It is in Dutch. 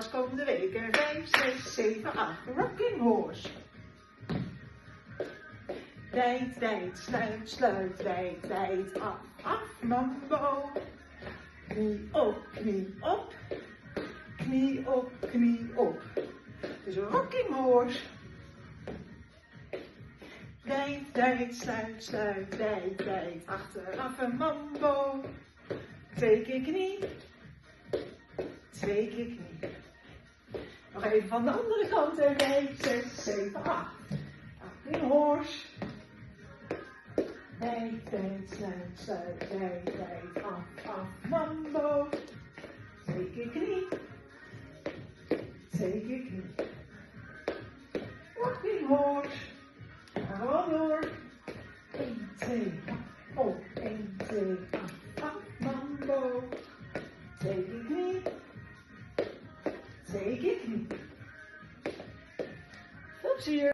was komende weken 5, 6, 7, 8. Rocking horse. Wijd, wijd, sluit, sluit, wijd, wijd, af, af, mambo. Knie op, knie op. Knie op, knie op. Dus een rocking horse. Wijd, wijd, sluit, sluit, wijd, wijd, achteraf een mambo. 2 keer knie. 2 keer knie. Nog even van de andere kant. 5, 6, 7, 8. Rocking horse. Wijd, wijd, sluit, sluit, wijd, wijd, af, af, mambo. 2 keer knie. 2 keer knie. Rocking horse. Gaan we door. 1, 2, op. 1, 2, af, af, mambo. 2 keer knie. 2 keer knie. Veel plezier.